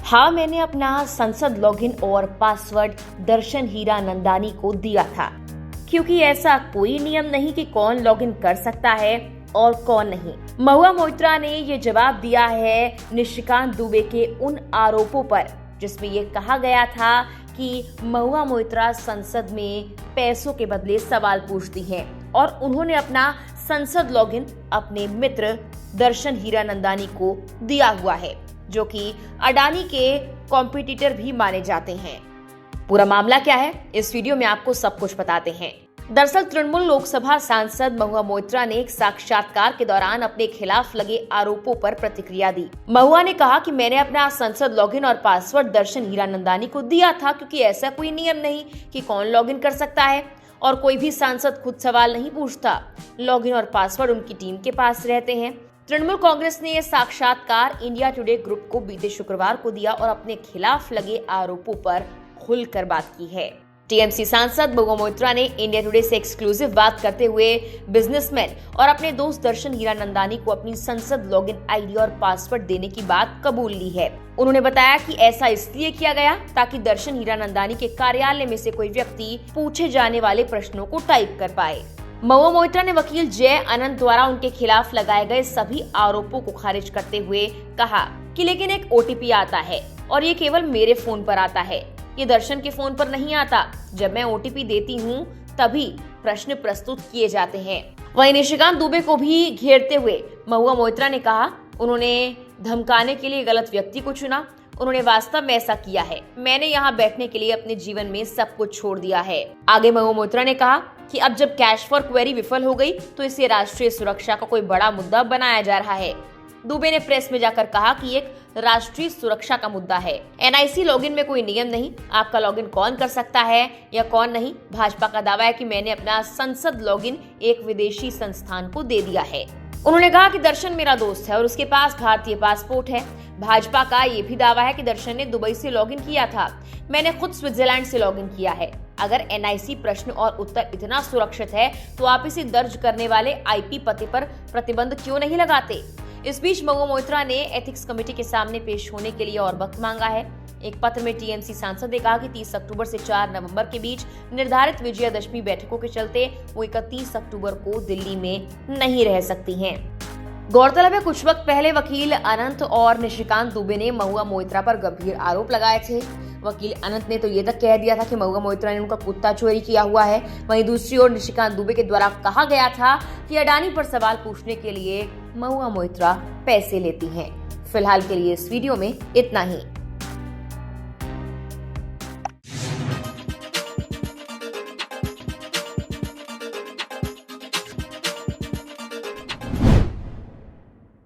हाँ, मैंने अपना संसद लॉगिन और पासवर्ड दर्शन हीरानंदानी को दिया था, क्योंकि ऐसा कोई नियम नहीं कि कौन लॉगिन कर सकता है और कौन नहीं। महुआ मोइत्रा ने ये जवाब दिया है निशिकांत दुबे के उन आरोपों पर जिसमें ये कहा गया था कि महुआ मोइत्रा संसद में पैसों के बदले सवाल पूछती हैं और उन्होंने अपना संसद लॉगिन अपने मित्र दर्शन हीरानंदानी को दिया हुआ है, जो कि अडानी के कॉम्पिटिटर भी माने जाते हैं। पूरा मामला क्या है, इस वीडियो में आपको सब कुछ बताते हैं। दरअसल तृणमूल लोकसभा सांसद महुआ मोइत्रा ने एक साक्षात्कार के दौरान अपने खिलाफ लगे आरोपों पर प्रतिक्रिया दी। महुआ ने कहा कि मैंने अपना संसद लॉगिन और पासवर्ड दर्शन हीरानंदानी को दिया था, क्योंकि ऐसा कोई नियम नहीं कि कौन लॉगिन कर सकता है और कोई भी सांसद खुद सवाल नहीं पूछता। लॉगिन और पासवर्ड उनकी टीम के पास रहते हैं। तृणमूल कांग्रेस ने यह साक्षात्कार इंडिया टुडे ग्रुप को बीते शुक्रवार को दिया और अपने खिलाफ लगे आरोपों पर खुलकर बात की है। टीएमसी सांसद महुआ मोइत्रा ने इंडिया टुडे से एक्सक्लूसिव बात करते हुए बिजनेसमैन और अपने दोस्त दर्शन हीरानंदानी को अपनी संसद लॉगिन आईडी और पासवर्ड देने की बात कबूल ली है। उन्होंने बताया कि ऐसा इसलिए किया गया ताकि दर्शन हीरानंदानी के कार्यालय में से कोई व्यक्ति पूछे जाने वाले प्रश्नों को टाइप कर पाए। महुआ मोइत्रा ने वकील जय अनंत द्वारा उनके खिलाफ लगाए गए सभी आरोपों को खारिज करते हुए कहा कि लेकिन एक ओटीपी आता है और ये केवल मेरे फोन पर आता है, ये दर्शन के फोन पर नहीं आता। जब मैं ओटीपी देती हूँ तभी प्रश्न प्रस्तुत किए जाते हैं। वहीं निशिकांत दुबे को भी घेरते हुए महुआ मोइत्रा ने कहा उन्होंने धमकाने के लिए गलत व्यक्ति को चुना, उन्होंने वास्तव में ऐसा किया है। मैंने यहाँ बैठने के लिए अपने जीवन में सब कुछ छोड़ दिया है। आगे महुआ मोइत्रा ने कहा कि अब जब कैश फॉर क्वेरी विफल हो गई तो इसे राष्ट्रीय सुरक्षा का कोई बड़ा मुद्दा बनाया जा रहा है। दुबे ने प्रेस में जाकर कहा कि एक राष्ट्रीय सुरक्षा का मुद्दा है। एनआईसी लॉगिन में कोई नियम नहीं, आपका लॉगिन कौन कर सकता है या कौन नहीं। भाजपा का दावा है कि मैंने अपना संसद लॉगिन एक विदेशी संस्थान को दे दिया है। उन्होंने कहा कि दर्शन मेरा दोस्त है और उसके पास भारतीय पासपोर्ट है। भाजपा का ये भी दावा है कि दर्शन ने दुबई से लॉगिन किया था, मैंने खुद स्विट्जरलैंड से लॉगिन किया है। अगर एनआईसी प्रश्न और उत्तर इतना सुरक्षित है तो आप इसे दर्ज करने वाले आईपी पते पर प्रतिबंध क्यों नहीं लगाते। इस बीच महुआ मोइत्रा ने एथिक्स कमेटी के सामने पेश होने के लिए और वक्त मांगा है। एक पत्र में टीएमसी सांसद ने कहा कि 30 अक्टूबर से 4 नवंबर के बीच निर्धारित विजयादशमी बैठकों के चलते वो 31 अक्टूबर को दिल्ली में नहीं रह सकती हैं। गौरतलब है कुछ वक्त पहले वकील अनंत और निशिकांत दुबे ने महुआ मोइत्रा पर गंभीर आरोप लगाए थे। वकील अनंत ने तो ये तक कह दिया था कि महुआ मोइत्रा ने उनका कुत्ता चोरी किया हुआ है। वहीं दूसरी ओर निशिकांत दुबे के द्वारा कहा गया था कि अडानी पर सवाल पूछने के लिए महुआ मोइत्रा पैसे लेती हैं। फिलहाल के लिए इस वीडियो में इतना ही।